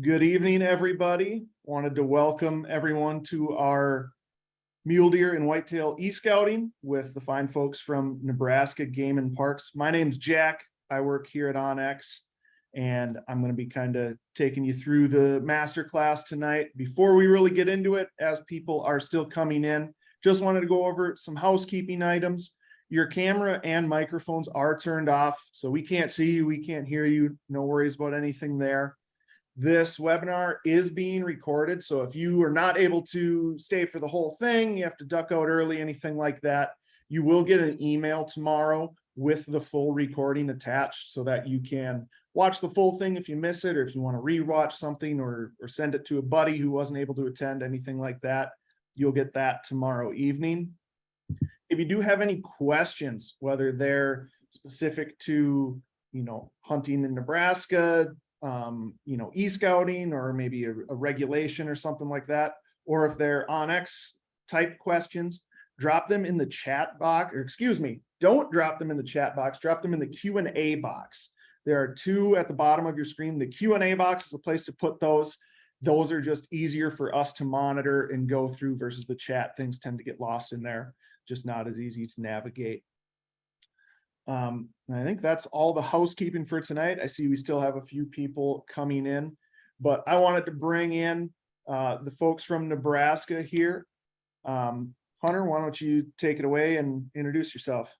Good evening, everybody. Wanted to welcome everyone to our mule deer and whitetail e-scouting with the fine folks from Nebraska Game and Parks. My name's Jack. I work here at Onyx, and I'm going to be kind of taking you through the masterclass tonight. Before we really get into it, as people are still coming in, just wanted to go over some housekeeping items. Your camera and microphones are turned off, so we can't see you, we can't hear you. No worries about anything there. This webinar is being recorded, so if you are not able to stay for the whole thing, you have to duck out early, anything like that, you will get an email tomorrow with the full recording attached so that you can watch the full thing if you miss it, or if you want to rewatch something or send it to a buddy who wasn't able to attend, anything like that, you'll get that tomorrow evening. If you do have any questions, whether they're specific to, hunting in Nebraska, e-scouting, or maybe a regulation or something like that, or if they're Onyx type questions, drop them in the chat box, or excuse me, don't drop them in the chat box, drop them in the Q&A box. There are two at the bottom of your screen. The Q&A box is a place to put those. Those are just easier for us to monitor and go through versus the chat. Things tend to get lost in there, just not as easy to navigate. I think that's all the housekeeping for tonight. I see we still have a few people coming in, but I wanted to bring in the folks from Nebraska here. Hunter, why don't you take it away and introduce yourself?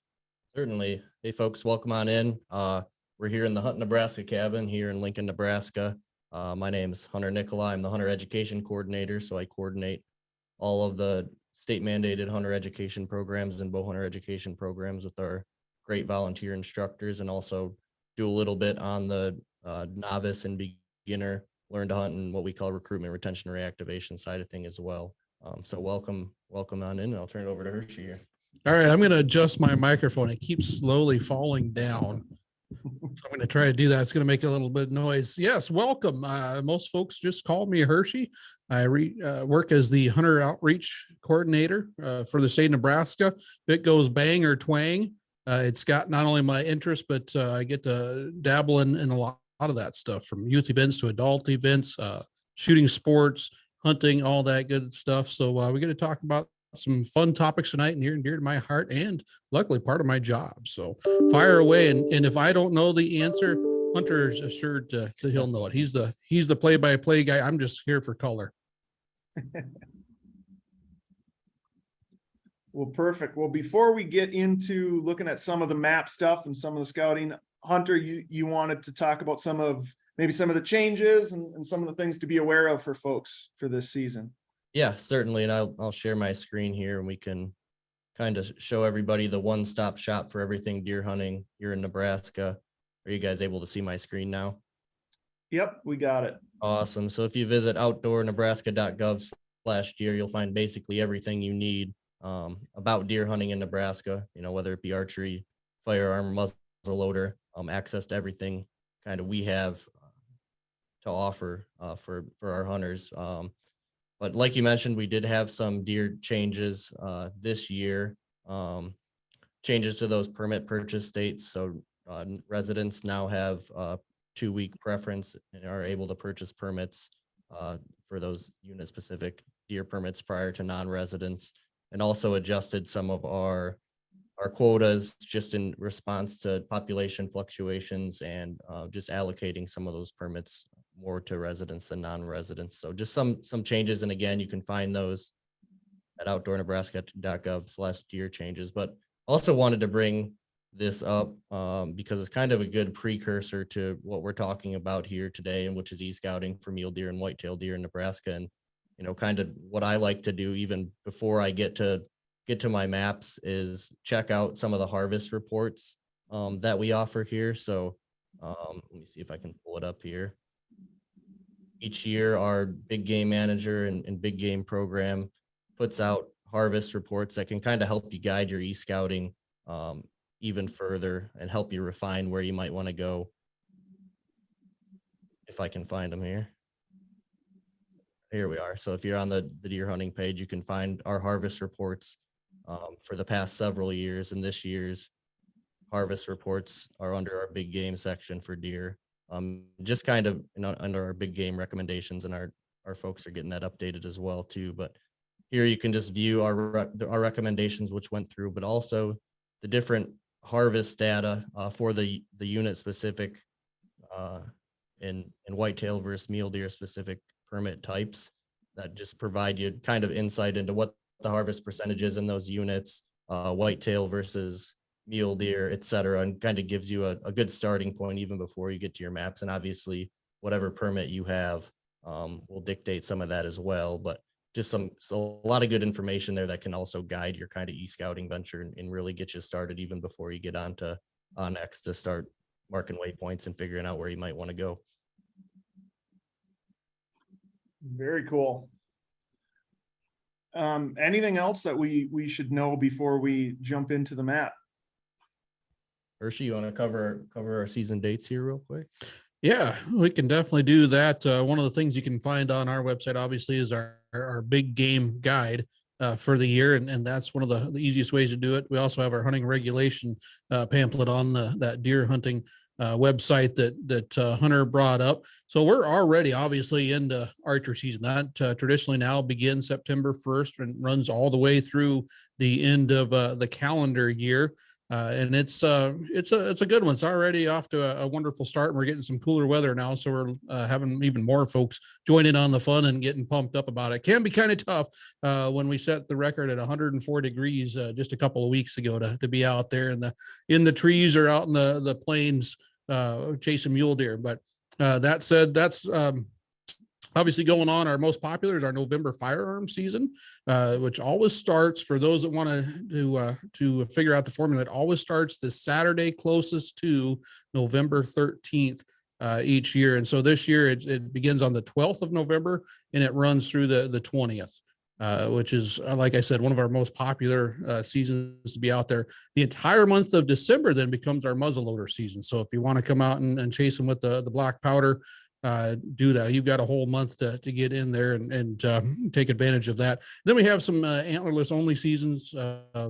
Certainly. Hey folks, welcome on in. We're here in the Hunt Nebraska cabin here in Lincoln, Nebraska. My name is Hunter Nicola. I'm the Hunter Education Coordinator, so I coordinate all of the state mandated hunter education programs and bow hunter education programs with our great volunteer instructors, and also do a little bit on the novice and beginner learn to hunt and what we call recruitment, retention, reactivation side of thing as well. So welcome on in, and I'll turn it over to Hershey here. All right, I'm going to adjust my microphone. It keeps slowly falling down. So I'm going to try to do that. It's going to make a little bit of noise. Yes, welcome. Most folks just call me Hershey. I work as the Hunter Outreach Coordinator for the state of Nebraska. If it goes bang or twang, it's got not only my interest, but I get to dabble in a lot of that stuff, from youth events to adult events, shooting sports, hunting, all that good stuff. So we're going to talk about some fun topics tonight, near and dear to my heart, and luckily part of my job. So fire away. And if I don't know the answer, Hunter is assured that he'll know it. He's the play-by-play guy. I'm just here for color. Well, perfect. Well, before we get into looking at some of the map stuff and some of the scouting, Hunter, you wanted to talk about maybe some of the changes and some of the things to be aware of for folks for this season. Yeah, certainly. And I'll share my screen here, and we can kind of show everybody the one-stop shop for everything deer hunting here in Nebraska. Are you guys able to see my screen now? Yep, we got it. Awesome. So if you visit outdoornebraska.gov/deer, you'll find basically everything you need about deer hunting in Nebraska, whether it be archery, firearm, muzzleloader, access to everything kind of we have to offer for our hunters. But like you mentioned, we did have some deer changes this year, changes to those permit purchase states. So residents now have a 2-week preference and are able to purchase permits for those unit specific deer permits prior to non-residents, and also adjusted some of our quotas just in response to population fluctuations, and just allocating some of those permits more to residents than non-residents. So just some changes. And again, you can find those at outdoornebraska.gov/deer changes. But also wanted to bring this up because it's kind of a good precursor to what we're talking about here today, and which is e-scouting for mule deer and whitetail deer in Nebraska. And kind of what I like to do even before I get to my maps is check out some of the harvest reports that we offer here. So let me see if I can pull it up here. Each year, our big game manager and big game program puts out harvest reports that can kind of help you guide your e-scouting even further and help you refine where you might want to go. If I can find them here. Here we are. So if you're on the deer hunting page, you can find our harvest reports for the past several years, and this year's harvest reports are under our big game section for deer. Just kind of, under our big game recommendations, and our folks are getting that updated as well too. But here you can just view our recommendations, which went through, but also the different harvest data for the unit specific in whitetail versus mule deer specific permit types that just provide you kind of insight into what the harvest percentage is in those units, whitetail versus mule deer, et cetera, and kind of gives you a good starting point even before you get to your maps. And obviously whatever permit you have will dictate some of that as well, but just a lot of good information there that can also guide your kind of e-scouting venture and really get you started even before you get on to Onyx to start marking waypoints and figuring out where you might want to go. Very cool. Anything else that we should know before we jump into the map? Hershey, you want to cover our season dates here real quick? Yeah, we can definitely do that. One of the things you can find on our website, obviously, is our big game guide for the year. And that's one of the easiest ways to do it. We also have our hunting regulation pamphlet on that deer hunting website that Hunter brought up. So we're already obviously into archery season. That traditionally now begins September 1st and runs all the way through the end of the calendar year. And it's a good one. It's already off to a wonderful start. And we're getting some cooler weather now, so we're having even more folks join in on the fun and getting pumped up about it. It can be kind of tough when we set the record at 104 degrees just a couple of weeks ago to be out there in the trees or out in the plains chasing mule deer. But that said, that's obviously going on. Our most popular is our November firearm season, which always starts, for those that want to figure out the formula, it always starts the Saturday closest to November 13th each year. And so this year it begins on the 12th of November and it runs through the 20th. Which is, like I said, one of our most popular seasons to be out there. The entire month of December then becomes our muzzleloader season. So if you want to come out and chase them with the black powder, do that. You've got a whole month to get in there and take advantage of that. Then we have some antlerless only seasons.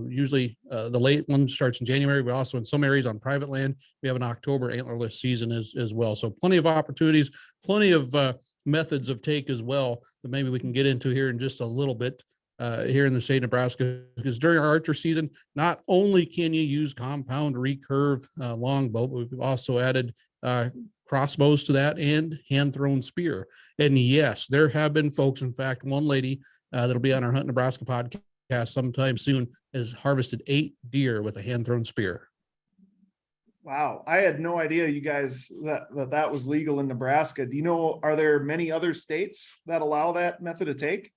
Usually the late one starts in January, but also in some areas on private land, we have an October antlerless season as well. So plenty of opportunities, plenty of methods of take as well that maybe we can get into here in just a little bit here in the state of Nebraska, because during our archer season, not only can you use compound recurve longbow, but we've also added crossbows to that and hand thrown spear. And yes, there have been folks, in fact, one lady that'll be on our Hunt Nebraska podcast sometime soon has harvested 8 deer with a hand thrown spear. Wow, I had no idea you guys that was legal in Nebraska. Do you know, are there many other states that allow that method of take?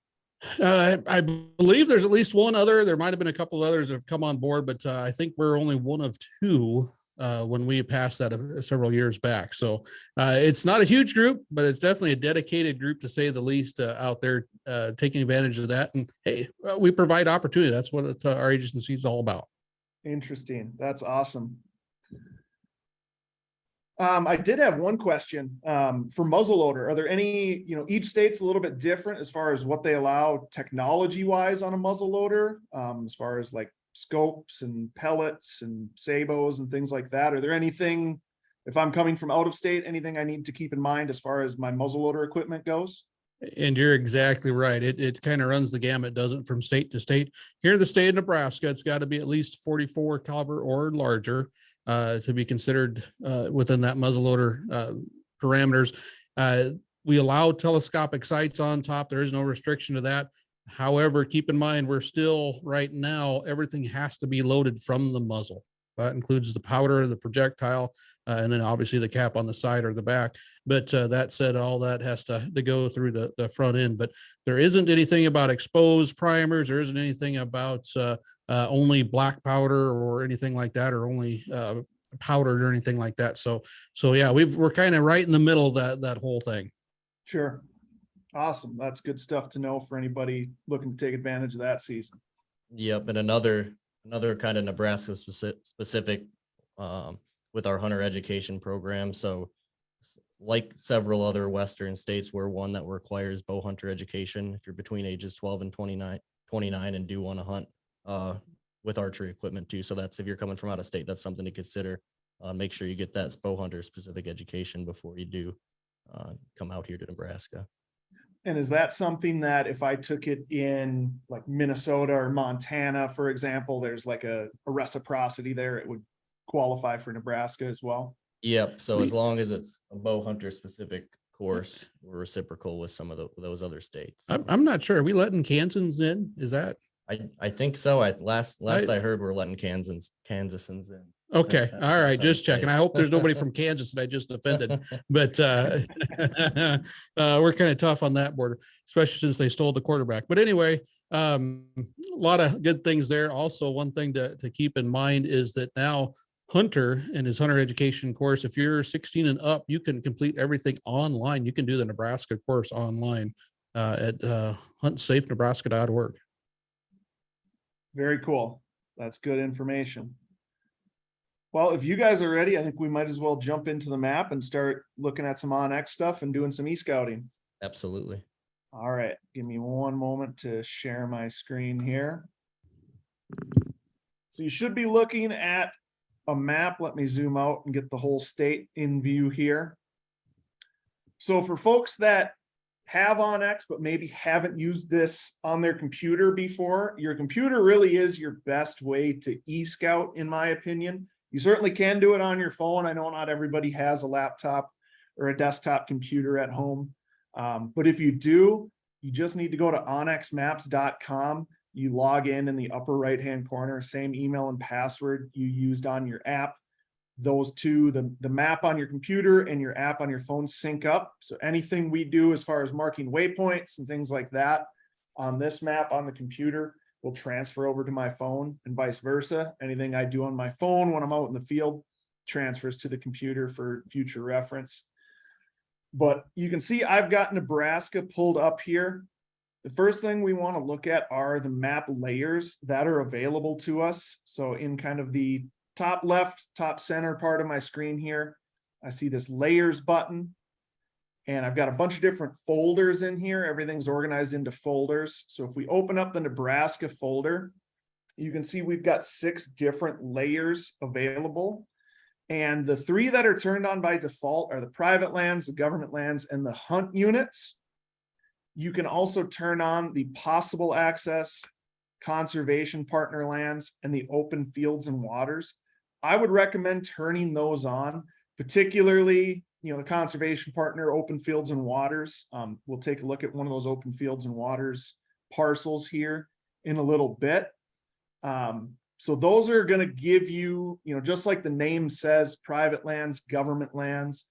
I believe there's at least one other. There might have been a couple of others that have come on board, but I think we're only one of 2 when we passed that several years back. So it's not a huge group, but it's definitely a dedicated group, to say the least, out there taking advantage of that. And hey, we provide opportunity. That's what our agency is all about. Interesting. That's awesome. I did have one question for muzzleloader. Are there any, each state's a little bit different as far as what they allow technology wise on a muzzleloader, as far as like scopes and pellets and sabos and things like that. Are there anything, if I'm coming from out of state, anything I need to keep in mind as far as my muzzleloader equipment goes? And you're exactly right. It kind of runs the gamut, doesn't, from state to state. Here in the state of Nebraska, it's got to be at least 44 caliber or larger to be considered within that muzzleloader parameters. We allow telescopic sights on top. There is no restriction to that. However, keep in mind, we're still right now, everything has to be loaded from the muzzle. That includes the powder, the projectile, and then obviously the cap on the side or the back. But that said, all that has to go through the front end. But there isn't anything about exposed primers. There isn't anything about only black powder or anything like that, or only powdered or anything like that. So yeah, we're kind of right in the middle of that whole thing. Sure. Awesome. That's good stuff to know for anybody looking to take advantage of that season. Yep. And another kind of Nebraska specific with our hunter education program. So like several other Western states, we're one that requires bow hunter education if you're between ages 12 and 29 and do want to hunt with archery equipment too. So that's, if you're coming from out of state, that's something to consider. make sure you get that bow hunter specific education before you do come out here to Nebraska. And is that something that if I took it in like Minnesota or Montana, for example, there's like a reciprocity there, it would qualify for Nebraska as well? Yep. So as long as it's a bow hunter specific course, we're reciprocal with some of those other states. I'm not sure. Are we letting Kansans in? Is that? I think so. Last I heard, we're letting Kansasans in. Okay. That's All right. what I Just checking. say. I hope there's nobody from Kansas that I just offended, but we're kind of tough on that border, especially since they stole the quarterback. But anyway, a lot of good things there. Also, one thing to keep in mind is that now Hunter and his hunter education course, if you're 16 and up, you can complete everything online. You can do the Nebraska course online at huntsafenebraska.org. Very cool. That's good information. Well, if you guys are ready, I think we might as well jump into the map and start looking at some onX stuff and doing some e-scouting. Absolutely. All right, give me one moment to share my screen here. So you should be looking at a map. Let me zoom out and get the whole state in view here. So for folks that have onX, but maybe haven't used this on their computer before, your computer really is your best way to e-scout, in my opinion. You certainly can do it on your phone. I know not everybody has a laptop or a desktop computer at home. But if you do, you just need to go to onxmaps.com. You log in the upper right-hand corner, same email and password you used on your app. Those two, the map on your computer and your app on your phone sync up. So anything we do as far as marking waypoints and things like that on this map on the computer will transfer over to my phone, and vice versa. Anything I do on my phone when I'm out in the field transfers to the computer for future reference. But you can see I've got Nebraska pulled up here. The first thing we want to look at are the map layers that are available to us. So in kind of the top left, top center part of my screen here, I see this layers button. And I've got a bunch of different folders in here. Everything's organized into folders. So if we open up the Nebraska folder, you can see we've got 6 different layers available. And the 3 that are turned on by default are the private lands, the government lands, and the hunt units. You can also turn on the possible access, conservation partner lands, and the open fields and waters. I would recommend turning those on, particularly the conservation partner, open fields and waters. We'll take a look at one of those open fields and waters parcels here in a little bit. So those are going to give you, just like the name says, private lands, government lands.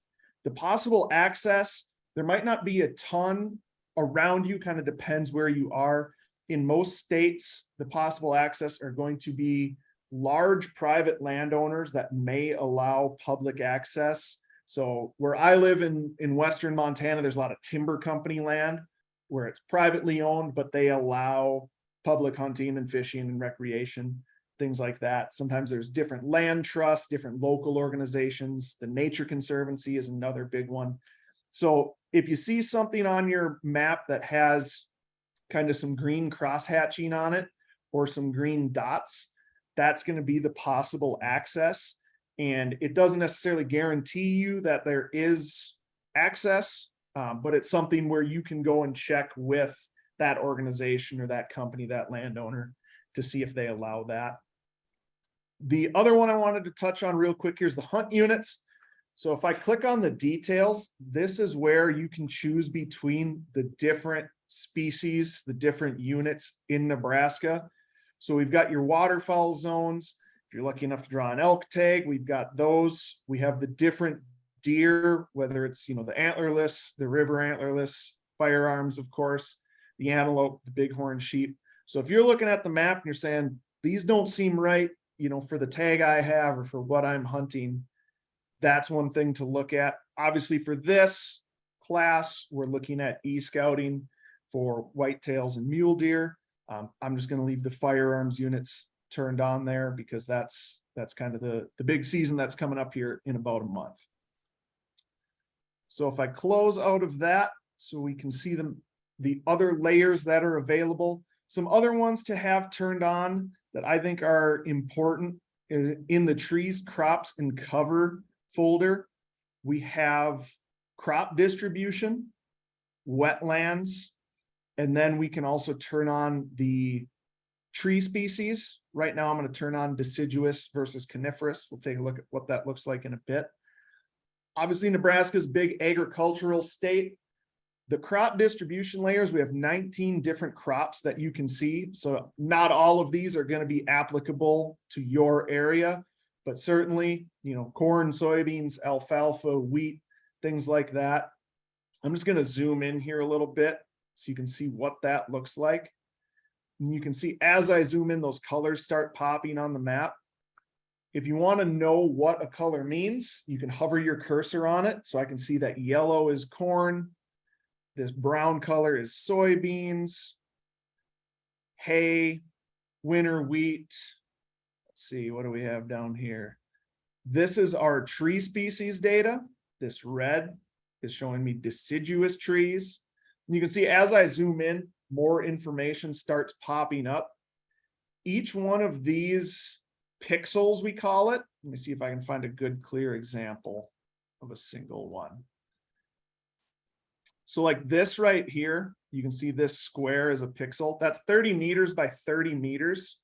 The possible access, there might not be a ton around you, kind of depends where you are. In most states, the possible access are going to be large private landowners that may allow public access. So where I live in Western Montana, there's a lot of timber company land where it's privately owned, but they allow public hunting and fishing and recreation, things like that. Sometimes there's different land trusts, different local organizations. The Nature Conservancy is another big one. So if you see something on your map that has kind of some green crosshatching on it or some green dots, that's going to be the possible access. And it doesn't necessarily guarantee you that there is access, but it's something where you can go and check with that organization or that company, that landowner, to see if they allow that. The other one I wanted to touch on real quick here is the hunt units. So if I click on the details, this is where you can choose between the different species, the different units in Nebraska. So we've got your waterfowl zones. If you're lucky enough to draw an elk tag, we've got those. We have the different deer, whether it's, the antlerless, the river antlerless, firearms, of course, the antelope, the bighorn sheep. So if you're looking at the map and you're saying, these don't seem right, for the tag I have or for what I'm hunting, that's one thing to look at. Obviously for this class, we're looking at e-scouting for whitetails and mule deer. I'm just going to leave the firearms units turned on there because that's kind of the big season that's coming up here in about a month. So if I close out of that, so we can see the other layers that are available, some other ones to have turned on that I think are important in the trees, crops and cover folder, we have crop distribution, wetlands, and then we can also turn on the tree species. Right now, I'm going to turn on deciduous versus coniferous. We'll take a look at what that looks like in a bit. Obviously, Nebraska's a big agricultural state. The crop distribution layers, we have 19 different crops that you can see. So not all of these are going to be applicable to your area, but certainly, you know, corn, soybeans, alfalfa, wheat, things like that. I'm just going to zoom in here a little bit so you can see what that looks like. And you can see as I zoom in, those colors start popping on the map. If you want to know what a color means, you can hover your cursor on it. So I can see that yellow is corn. This brown color is soybeans, hay, winter wheat. Let's see, what do we have down here? This is our tree species data. This red is showing me deciduous trees. And you can see as I zoom in, more information starts popping up. Each one of these pixels, we call it. Let me see if I can find a good, clear example of a single one. So like this right here, you can see this square is a pixel. That's 30 meters by 30 meters.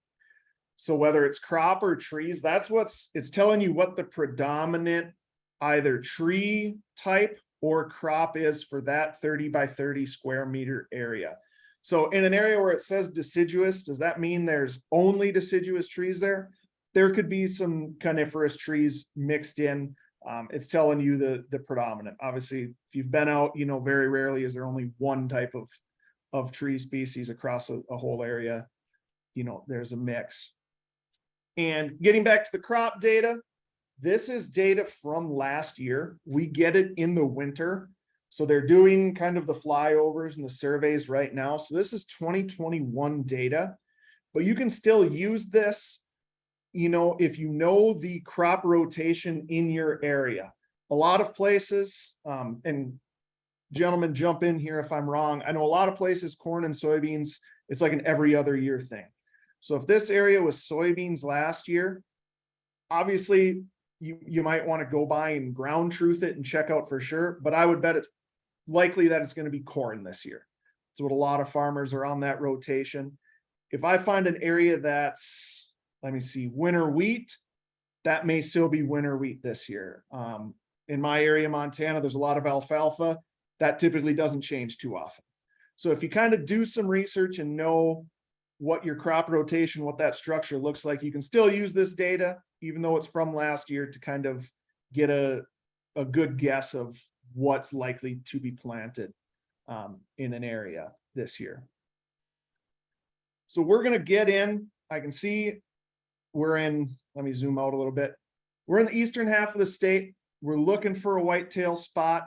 So whether it's crop or trees, that's it's telling you what the predominant either tree type or crop is for that 30 by 30 square meter area. So in an area where it says deciduous, does that mean there's only deciduous trees there? There could be some coniferous trees mixed in. It's telling you the predominant. Obviously, if you've been out, you know, very rarely is there only one type of tree species across a whole area. You know, there's a mix. And getting back to the crop data, this is data from last year. We get it in the winter. So they're doing kind of the flyovers and the surveys right now. So this is 2021 data, but you can still use this, you know, if you know the crop rotation in your area. A lot of places, and gentlemen, jump in here if I'm wrong. I know a lot of places, corn and soybeans, it's like an every other year thing. So if this area was soybeans last year, obviously you might want to go by and ground truth it and check out for sure, but I would bet it's likely that it's going to be corn this year. That's what a lot of farmers are on that rotation. If I find an area that's, let me see, winter wheat, that may still be winter wheat this year. In my area, Montana, there's a lot of alfalfa. That typically doesn't change too often. So if you kind of do some research and know what your crop rotation, what that structure looks like, you can still use this data, even though it's from last year, to kind of get a good guess of what's likely to be planted in an area this year. So we're going to get in, I can see we're in, let me zoom out a little bit. We're in the eastern half of the state. We're looking for a whitetail spot.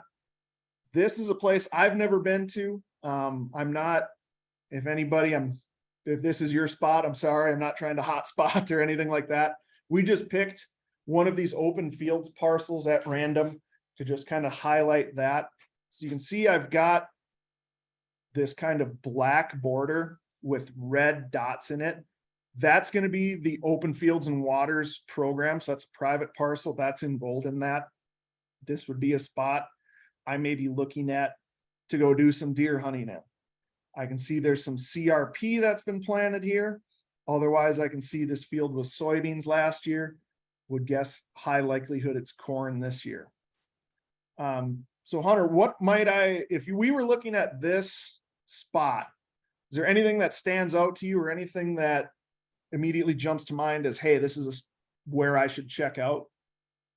This is a place I've never been to. I'm not, if anybody, if this is your spot, I'm sorry, I'm not trying to hot spot or anything like that. We just picked one of these open fields parcels at random to just kind of highlight that. So you can see I've got this kind of black border with red dots in it. That's going to be the Open Fields and Waters program. So that's a private parcel that's enrolled in that. This would be a spot I may be looking at to go do some deer hunting in. I can see there's some CRP that's been planted here. Otherwise, I can see this field was soybeans last year. Would guess high likelihood it's corn this year. So Hunter, what might if we were looking at this spot, is there anything that stands out to you or anything that immediately jumps to mind as, hey, this is where I should check out?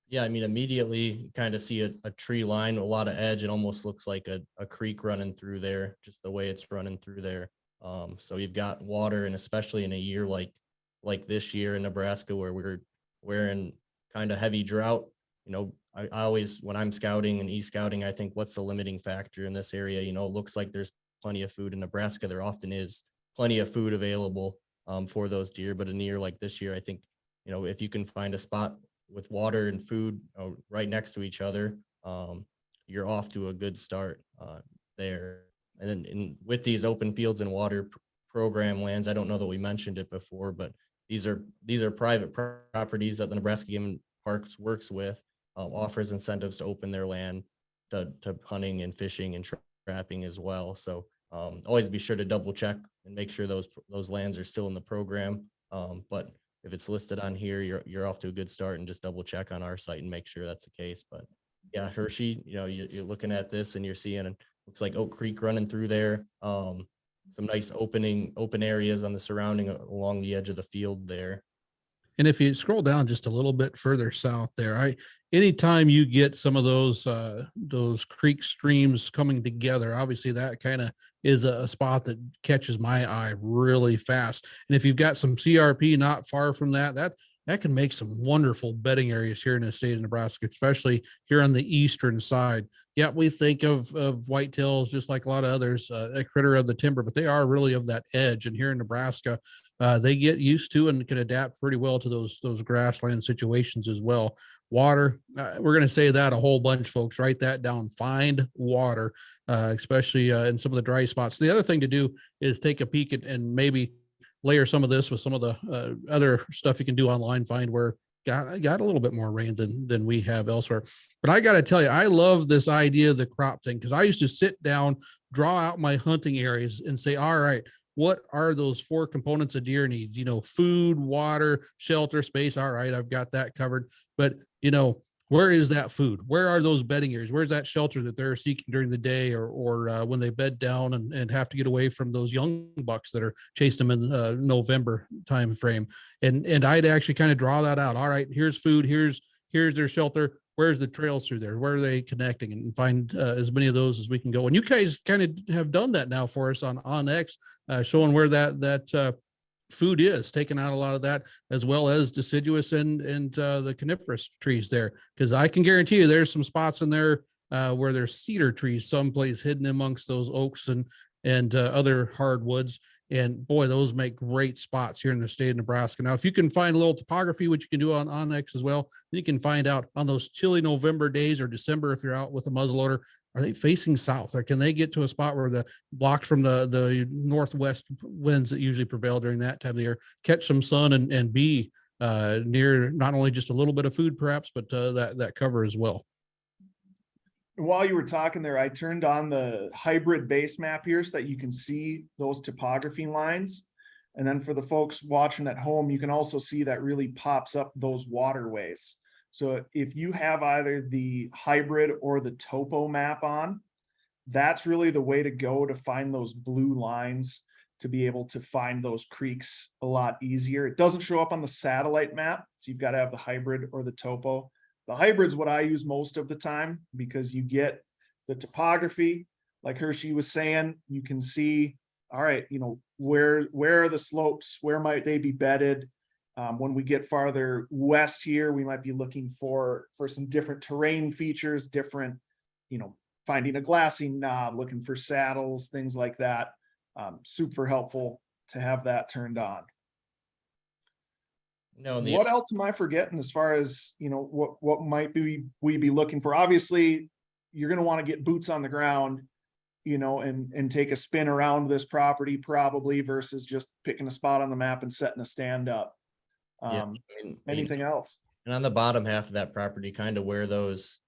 Yeah, I mean, immediately kind of see a tree line, a lot of edge. It almost looks like a creek running through there, just the way it's running through there. So you've got water, and especially in a year like this year in Nebraska, where we're in kind of heavy drought. You know, I always, when I'm scouting and e-scouting, I think, what's the limiting factor in this area? You know, it looks like there's plenty of food in Nebraska. There often is plenty of food available for those deer. But in a year like this year, I think, you know, if you can find a spot with water and food right next to each other, you're off to a good start there. And then with these Open Fields and Water program lands, I don't know that we mentioned it before, but these are private properties that the Nebraska Game and Parks works with, offers incentives to open their land to hunting and fishing and trapping as well. So always be sure to double check and make sure those lands are still in the program. But if it's listed on here, you're off to a good start, and just double check on our site and make sure that's the case. But yeah, Hershey, you're looking at this and you're seeing, looks like Oak Creek running through there. Some nice open areas on the surrounding along the edge of the field there. And if you scroll down just a little bit further south there, anytime you get some of those creek streams coming together, obviously that kind of is a spot that catches my eye really fast. And if you've got some CRP not far from that can make some wonderful bedding areas here in the state of Nebraska, especially here on the eastern side. Yeah, we think of whitetails just like a lot of others, a critter of the timber, but they are really of that edge. And here in Nebraska, they get used to and can adapt pretty well to those grassland situations as well. Water, we're going to say that a whole bunch, folks. Write that down. Find water, especially in some of the dry spots. The other thing to do is take a peek and maybe layer some of this with some of the other stuff you can do online. Find where got a little bit more rain than we have elsewhere. But I got to tell you, I love this idea of the crop thing, because I used to sit down, draw out my hunting areas and say, all right, what are those 4 components a deer needs? Food, water, shelter, space. All right, I've got that covered. But, where is that food? Where are those bedding areas? Where's that shelter that they're seeking during the day or when they bed down and have to get away from those young bucks that are chasing them in November time frame? And I'd actually kind of draw that out. All right, here's food. Here's their shelter. Where's the trails through there? Where are they connecting? And find as many of those as we can go. And you guys kind of have done that now for us on X, showing where that food is, taking out a lot of that, as well as deciduous and the coniferous trees there. Because I can guarantee you there's some spots in there where there's cedar trees someplace hidden amongst those oaks and other hardwoods. And boy, those make great spots here in the state of Nebraska. Now, if you can find a little topography, which you can do on Onyx as well, then you can find out on those chilly November days or December, if you're out with a muzzleloader, are they facing south, or can they get to a spot where the blocked from the northwest winds that usually prevail during that time of the year, catch some sun and be near not only just a little bit of food perhaps, but that cover as well. While you were talking there, I turned on the hybrid base map here so that you can see those topography lines. And then for the folks watching at home, you can also see that really pops up those waterways. So if you have either the hybrid or the topo map on, that's really the way to go to find those blue lines, to be able to find those creeks a lot easier. It doesn't show up on the satellite map, so you've got to have the hybrid or the topo. The hybrid's what I use most of the time, because you get the topography, like Hershey was saying, you can see, all right, where are the slopes, where might they be bedded? When we get farther west here, we might be looking for some different terrain features, different, finding a glassing knob, looking for saddles, things like that. Super helpful to have that turned on. What else am I forgetting as far as, what might we be looking for? Obviously, you're going to want to get boots on the ground, and take a spin around this property probably, versus just picking a spot on the map and setting a stand up. Anything else? And on the bottom half of that property, kind of where those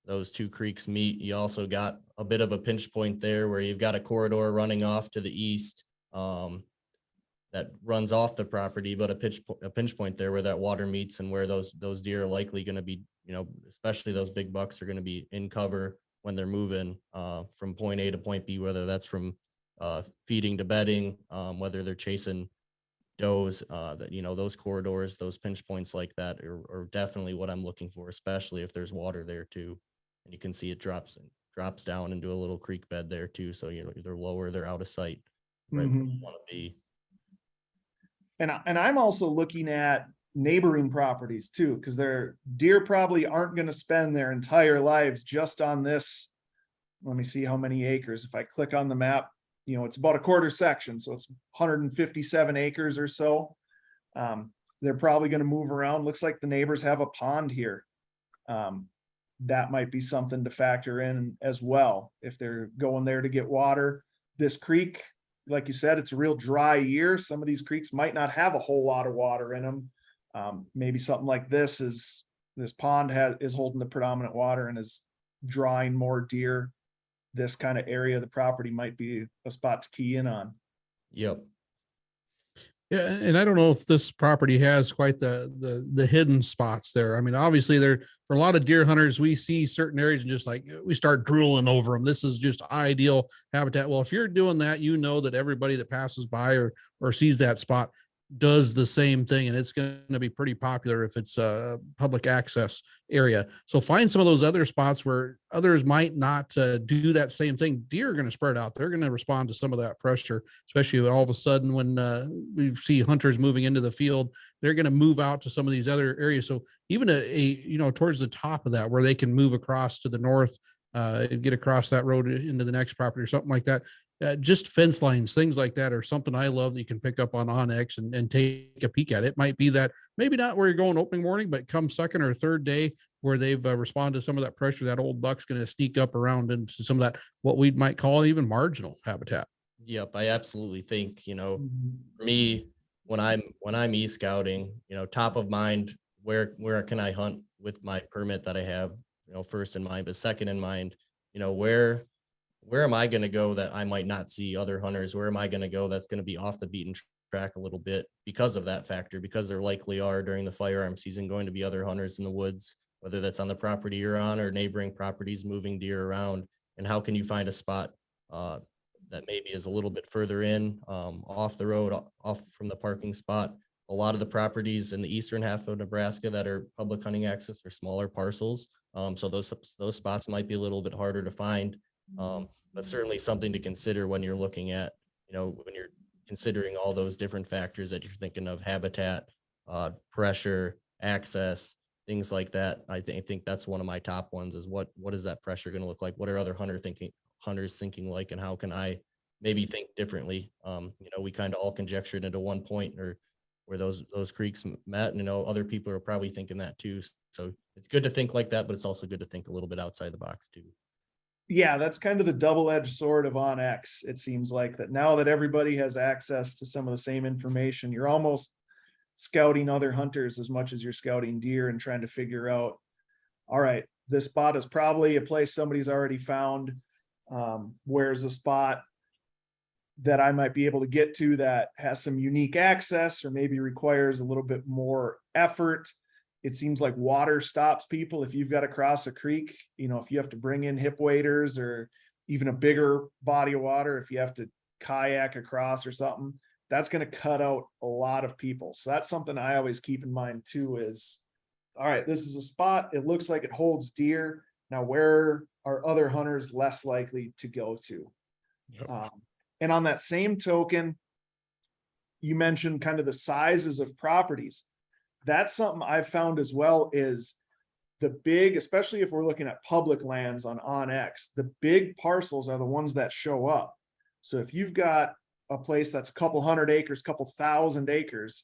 2 creeks meet, you also got a bit of a pinch point there where you've got a corridor running off to the east that runs off the property, but a pinch point there where that water meets and where those deer are likely going to be, especially those big bucks are going to be in cover when they're moving from point A to point B, whether that's from feeding to bedding, whether they're chasing does, those corridors, those pinch points like that are definitely what I'm looking for, especially if there's water there too. And you can see it drops down into a little creek bed there too. So, they're lower, they're out of sight, right where you want to be. And I'm also looking at neighboring properties too, because their deer probably aren't going to spend their entire lives just on this. Let me see how many acres. If I click on the map, it's about a quarter section, so it's 157 acres or so. They're probably going to move around. Looks like the neighbors have a pond here. That might be something to factor in as well. If they're going there to get water, this creek like you said, it's a real dry year. Some of these creeks might not have a whole lot of water in them. Maybe something like this pond is holding the predominant water and is drawing more deer. This kind of area of the property might be a spot to key in on. Yep. Yeah, and I don't know if this property has quite the hidden spots there. I mean, obviously there, for a lot of deer hunters, we see certain areas and just like, we start drooling over them. This is just ideal habitat. Well, if you're doing that, you know that everybody that passes by or sees that spot does the same thing, and it's going to be pretty popular if it's a public access area. So find some of those other spots where others might not do that same thing. Deer are going to spread out. They're going to respond to some of that pressure, especially all of a sudden when we see hunters moving into the field. They're going to move out to some of these other areas. So even towards the top of that, where they can move across to the north, get across that road into the next property or something like that. Just fence lines, things like that are something I love that you can pick up on Onyx and take a peek at. It might be that maybe not where you're going opening morning, but come second or third day where they've responded to some of that pressure, that old buck's going to sneak up around into some of that, what we might call even marginal habitat. Yep. I absolutely think, for me, when I'm e-scouting, top of mind, where can I hunt with my permit that I have, first in mind, but second in mind, where am I going to go that I might not see other hunters? Where am I going to go that's going to be off the beaten track a little bit because of that factor, because there likely are during the firearm season going to be other hunters in the woods, whether that's on the property you're on or neighboring properties moving deer around. And how can you find a spot that maybe is a little bit further in, off the road, off from the parking spot? A lot of the properties in the eastern half of Nebraska that are public hunting access are smaller parcels. So those spots might be a little bit harder to find. But certainly something to consider when you're looking at, when you're considering all those different factors that you're thinking of: habitat, pressure, access, things like that. I think that's one of my top ones is what is that pressure going to look like? What are other hunters thinking like, and how can I maybe think differently? We kind of all conjectured into one point or where those creeks met, and other people are probably thinking that too. So it's good to think like that, but it's also good to think a little bit outside the box too. Yeah, that's kind of the double-edged sword of OnX. It seems like that now that everybody has access to some of the same information, you're almost scouting other hunters as much as you're scouting deer and trying to figure out, all right, this spot is probably a place somebody's already found. Where's a spot that I might be able to get to that has some unique access or maybe requires a little bit more effort? It seems like water stops people. If you've got to cross a creek, if you have to bring in hip waders or even a bigger body of water, if you have to kayak across or something, that's going to cut out a lot of people. So that's something I always keep in mind too is, all right, this is a spot. It looks like it holds deer. Now, where are other hunters less likely to go to? Yep. And on that same token, you mentioned kind of the sizes of properties. That's something I've found as well is the big, especially if we're looking at public lands on OnX, the big parcels are the ones that show up. So if you've got a place that's a couple hundred acres, couple thousand acres,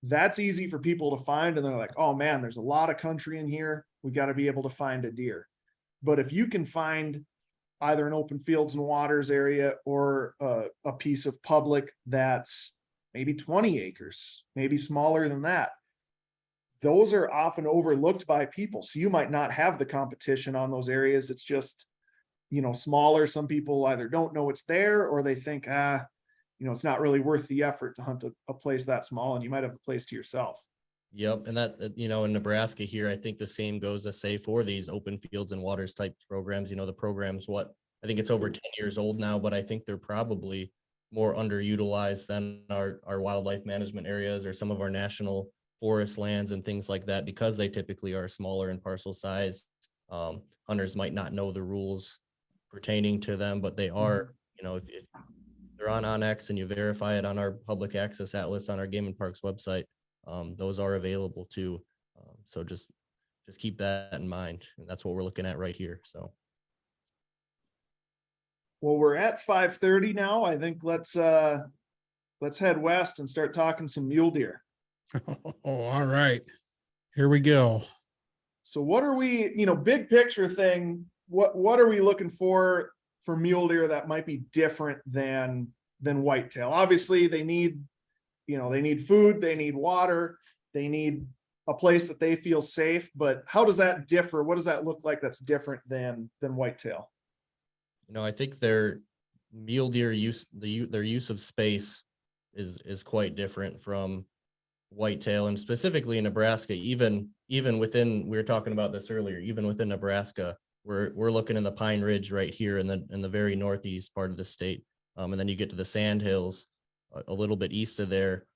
that's easy for people to find. And they're like, oh man, there's a lot of country in here. We got to be able to find a deer. But if you can find either an open fields and waters area or a piece of public that's maybe 20 acres, maybe smaller than that, those are often overlooked by people. So you might not have the competition on those areas. It's just, smaller. Some people either don't know it's there or they think, it's not really worth the effort to hunt a place that small, and you might have the place to yourself. Yep. And that, in Nebraska here, I think the same goes to say for these open fields and waters type programs. The program's I think it's over 10 years old now, but I think they're probably more underutilized than our wildlife management areas or some of our national forest lands and things like that, because they typically are smaller in parcel size. Hunters might not know the rules pertaining to them, but they are, if they're on OnX and you verify it on our public access atlas on our Game and Parks website, those are available too. So just keep that in mind. And that's what we're looking at right here. So. Well, we're at 5:30 now. I think let's head west and start talking some mule deer. Oh, all right. Here we go. So what are we, big picture thing, what are we looking for mule deer that might be different than than whitetail? Obviously they need, they need food, they need water, they need a place that they feel safe, but how does that differ? What does that look like that's different than whitetail? I think their mule deer their use of space is quite different from whitetail, and specifically in Nebraska, even within, we were talking about this earlier, even within Nebraska, we're looking in the Pine Ridge right here in the very northeast part of the state. And then you get to the Sand Hills a little bit east of there,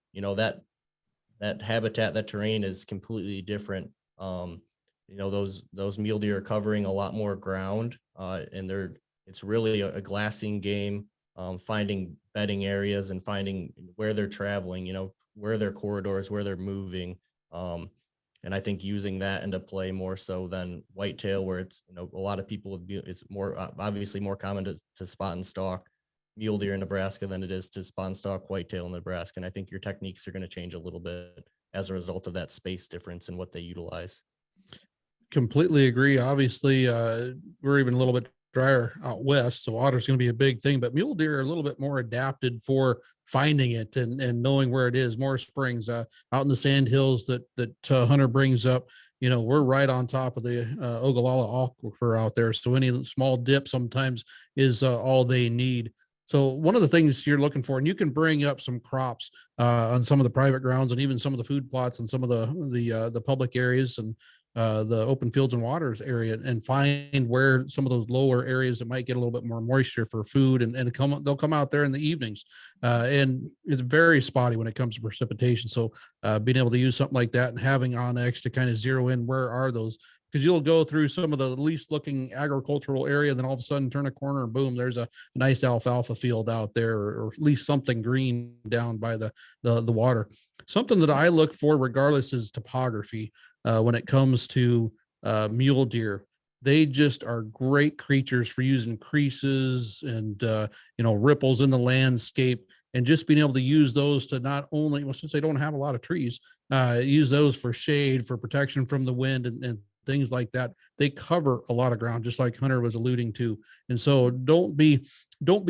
that habitat, that terrain is completely different. Those mule deer are covering a lot more ground, and it's really a glassing game, finding bedding areas and finding where they're traveling, where their corridors, where they're moving. And I think using that into play more so than whitetail, where it's, a lot of people it's more obviously more common to spot and stalk mule deer in Nebraska than it is to spot and stalk whitetail in Nebraska. And I think your techniques are going to change a little bit as a result of that space difference in what they utilize. Completely agree. Obviously, we're even a little bit drier out west, so otter's going to be a big thing, but mule deer are a little bit more adapted for finding it and knowing where it is. More springs out in the Sand Hills that Hunter brings up, we're right on top of the Ogallala Aquifer out there, so any small dip sometimes is all they need. So one of the things you're looking for, and you can bring up some crops on some of the private grounds and even some of the food plots and some of the public areas and the open fields and waters area, and find where some of those lower areas that might get a little bit more moisture for food, and they'll come out there in the evenings, and it's very spotty when it comes to precipitation. So being able to use something like that and having Onyx to kind of zero in where are those, because you'll go through some of the least looking agricultural area, and then all of a sudden turn a corner and boom, there's a nice alfalfa field out there, or at least something green down by the water. Something that I look for regardless is topography. When it comes to mule deer, they just are great creatures for using creases and ripples in the landscape, and just being able to use those to not only, well, since they don't have a lot of trees, use those for shade, for protection from the wind and things like that. They cover a lot of ground, just like Hunter was alluding to. And so don't be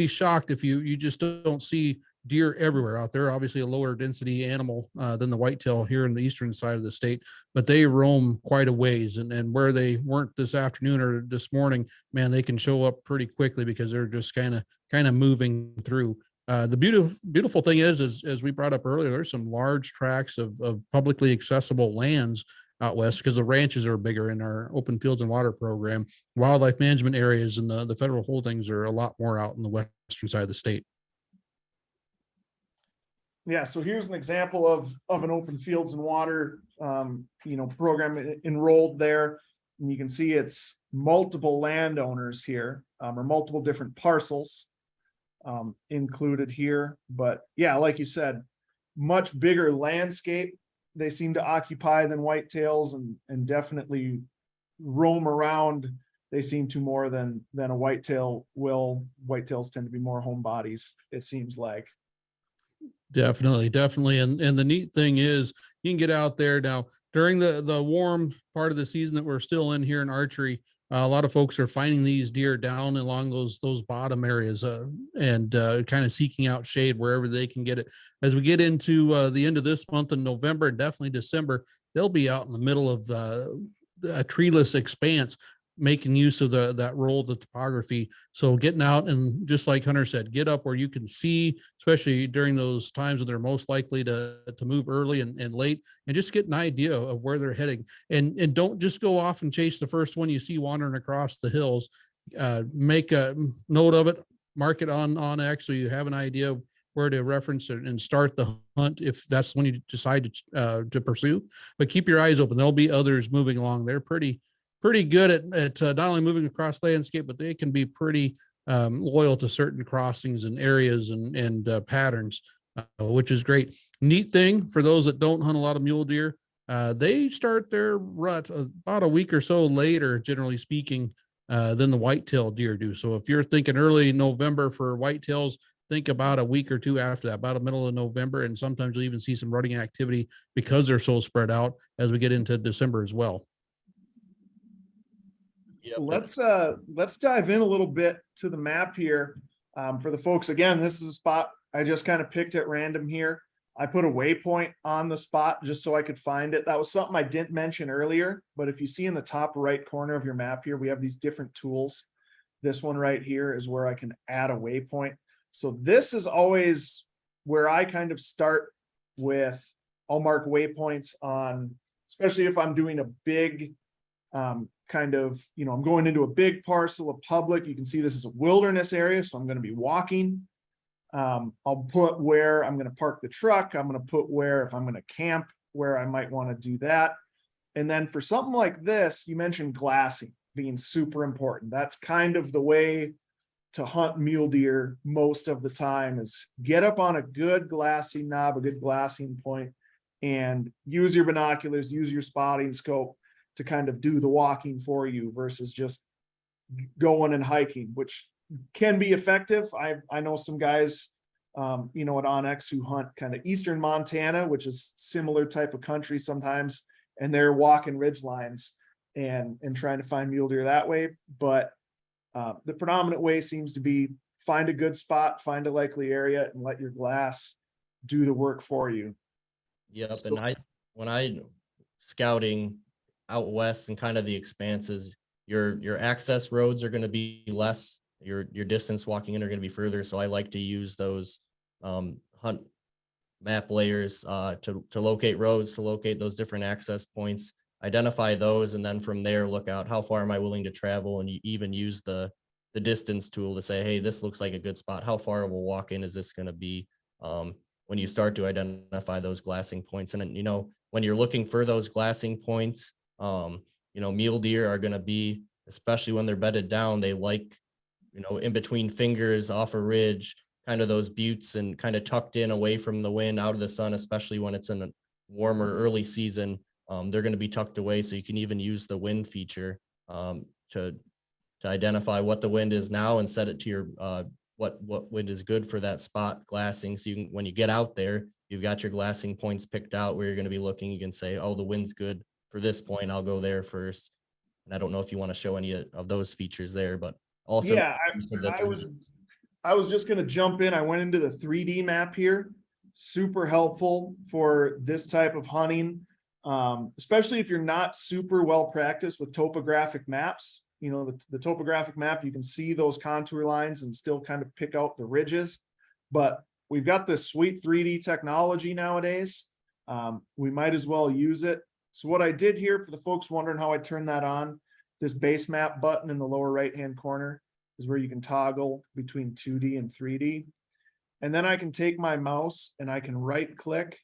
shocked if you just don't see deer everywhere out there. Obviously a lower density animal than the whitetail here in the eastern side of the state, but they roam quite a ways, and where they weren't this afternoon or this morning, man, they can show up pretty quickly because they're just kind of moving through. The beautiful thing is as we brought up earlier, there's some large tracts of publicly accessible lands out west, because the ranches are bigger in our open fields and water program. Wildlife management areas and the federal holdings are a lot more out in the western side of the state. Yeah, so here's an example of an open fields and water, program enrolled there. And you can see it's multiple landowners here, or multiple different parcels included here. But yeah, like you said, much bigger landscape they seem to occupy than whitetails, and definitely roam around. They seem to more than a whitetail will. Whitetails tend to be more homebodies, it seems like. Definitely. And the neat thing is you can get out there now during the warm part of the season that we're still in here in archery. A lot of folks are finding these deer down along those bottom areas and kind of seeking out shade wherever they can get it. As we get into the end of this month in November, and definitely December, they'll be out in the middle of a treeless expanse, making use of that roll of the topography. So getting out, and just like Hunter said, get up where you can see, especially during those times when they're most likely to move early and late, and just get an idea of where they're heading. And don't just go off and chase the first one you see wandering across the hills. Make a note of it, mark it on X, so you have an idea of where to reference and start the hunt if that's when you decide to pursue. But keep your eyes open. There'll be others moving along. They're pretty good at not only moving across landscape, but they can be pretty loyal to certain crossings and areas and patterns, which is great. Neat thing for those that don't hunt a lot of mule deer, they start their rut about a week or so later, generally speaking, than the whitetail deer do. So if you're thinking early November for whitetails, think about a week or two after that, about the middle of November, and sometimes you'll even see some rutting activity because they're so spread out as we get into December as well. Yep. Let's dive in a little bit to the map here. For the folks, again, this is a spot I just kind of picked at random here. I put a waypoint on the spot just so I could find it. That was something I didn't mention earlier, but if you see in the top right corner of your map here, we have these different tools. This one right here is where I can add a waypoint. So this is always where I kind of start with, I'll mark waypoints on, especially if I'm doing a big kind of, I'm going into a big parcel of public. You can see this is a wilderness area, so I'm going to be walking. I'll put where I'm going to park the truck. I'm going to put where, if I'm going to camp, where I might want to do that. And then for something like this, you mentioned glassing being super important. That's kind of the way to hunt mule deer most of the time, is get up on a good glassing knob, a good glassing point, and use your binoculars, use your spotting scope to kind of do the walking for you versus just going and hiking, which can be effective. I know some guys, at Onyx who hunt kind of eastern Montana, which is similar type of country sometimes, and they're walking ridge lines and trying to find mule deer that way. But the predominant way seems to be find a good spot, find a likely area, and let your glass do the work for you. Yep. So- And when I scouting out west and kind of the expanses, your access roads are going to be less. Your distance walking in are going to be further. So I like to use those hunt map layers to locate roads, to locate those different access points, identify those, and then from there look out how far am I willing to travel, and you even use the distance tool to say, hey, this looks like a good spot. How far will walk in is this going to be? When you start to identify those glassing points, and then when you're looking for those glassing points, mule deer are going to be, especially when they're bedded down, they like in between fingers off a ridge, kind of those buttes and kind of tucked in away from the wind, out of the sun, especially when it's in a warmer early season. They're going to be tucked away. So you can even use the wind feature to identify what the wind is now and set it to your what wind is good for that spot glassing. So when you get out there, you've got your glassing points picked out where you're going to be looking. You can say, oh, the wind's good for this point, I'll go there first. And I don't know if you want to show any of those features there, but also, yeah, I was just going to jump in. I went into the 3D map here. Super helpful for this type of hunting, especially if you're not super well practiced with topographic maps. The topographic map, you can see those contour lines and still kind of pick out the ridges. But we've got this sweet 3D technology nowadays. We might as well use it. So what I did here, for the folks wondering how I turn that on, this base map button in the lower right-hand corner is where you can toggle between 2D and 3D. And then I can take my mouse and I can right click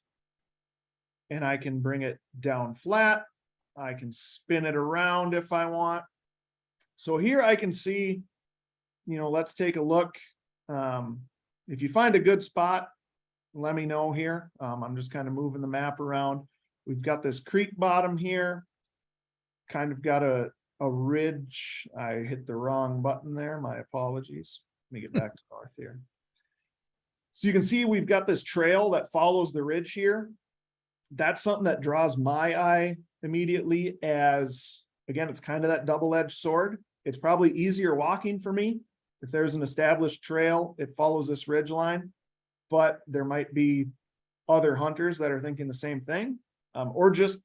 and I can bring it down flat. I can spin it around if I want. So here I can see, let's take a look. If you find a good spot, let me know here. I'm just kind of moving the map around. We've got this creek bottom here, kind of got a ridge. I hit the wrong button there. My apologies. Let me get back to north here. So you can see we've got this trail that follows the ridge here. That's something that draws my eye immediately as, again, it's kind of that double-edged sword. It's probably easier walking for me if there's an established trail, it follows this ridge line, but there might be other hunters that are thinking the same thing, or just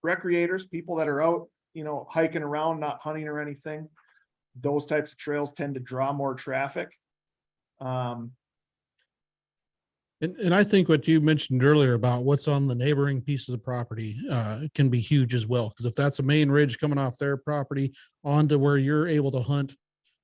recreators, people that are out, hiking around, not hunting or anything. Those types of trails tend to draw more traffic. And I think what you mentioned earlier about what's on the neighboring pieces of property can be huge as well. Because if that's a main ridge coming off their property onto where you're able to hunt,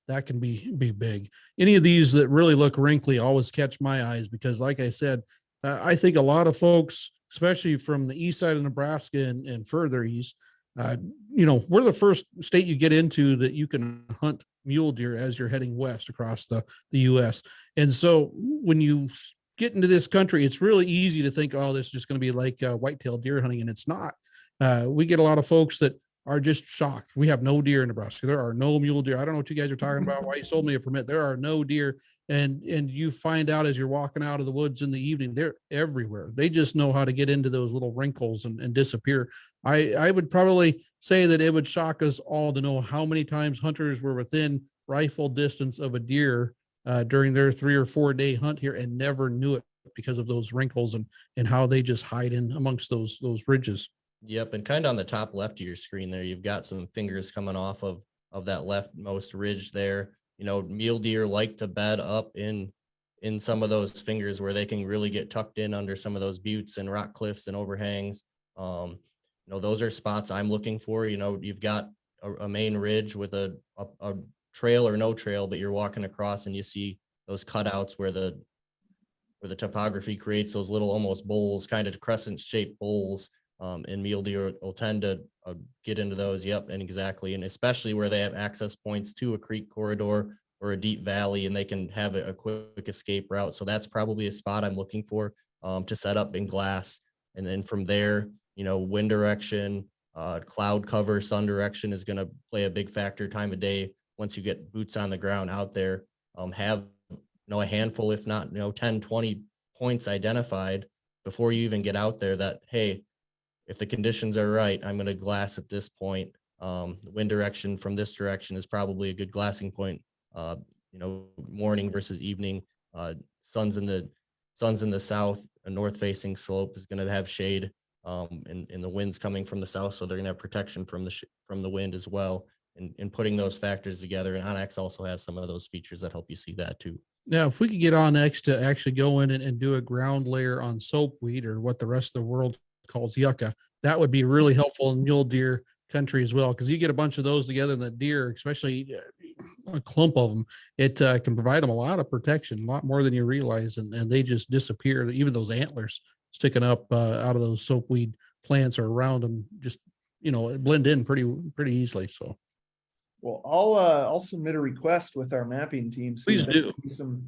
that can be big. Any of these that really look wrinkly always catch my eyes because, like I said, I think a lot of folks, especially from the east side of Nebraska and further east, we're the first state you get into that you can hunt mule deer as you're heading west across the U.S. And so when you get into this country, it's really easy to think, oh, this is just going to be like whitetail deer hunting, and it's not. We get a lot of folks that are just shocked. We have no deer in Nebraska. There are no mule deer. I don't know what you guys are talking about. Why you sold me a permit? There are no deer. And you find out as you're walking out of the woods in the evening, they're everywhere. They just know how to get into those little wrinkles and disappear. I would probably say that it would shock us all to know how many times hunters were within rifle distance of a deer during their 3 or 4 day hunt here and never knew it because of those wrinkles and how they just hide in amongst those ridges. Yep, and kind of on the top left of your screen there, you've got some fingers coming off of that leftmost ridge there. You know, mule deer like to bed up in some of those fingers where they can really get tucked in under some of those buttes and rock cliffs and overhangs. You know, those are spots I'm looking for. You know, you've got a main ridge with a trail or no trail, but you're walking across and you see those cutouts where the topography creates those little almost bowls, kind of crescent shaped bowls. And mule deer will tend to get into those. Yep. And exactly. And especially where they have access points to a creek corridor or a deep valley, and they can have a quick escape route. So that's probably a spot I'm looking for to set up in glass. And then from there, you know, wind direction, cloud cover, sun direction is going to play a big factor. Time of day, once you get boots on the ground out there, have, you know, a handful, if not, you know, 10, 20 points identified before you even get out there that, hey, if the conditions are right, I'm going to glass at this point. The wind direction from this direction is probably a good glassing point. You know, morning versus evening. Sun's in the south. A north facing slope is going to have shade, and the wind's coming from the south, so they're going to have protection from the wind as well. And putting those factors together, and Onyx also has some of those features that help you see that too. Now, if we could get Onyx to actually go in and do a ground layer on soapweed, or what the rest of the world calls yucca, that would be really helpful in mule deer country as well, because you get a bunch of those together, and the deer, especially a clump of them, it can provide them a lot of protection, a lot more than you realize, and they just disappear. Even those antlers sticking up out of those soapweed plants or around them, just, you know, blend in pretty easily. So, Well, I'll submit a request with our mapping team. See please if they do.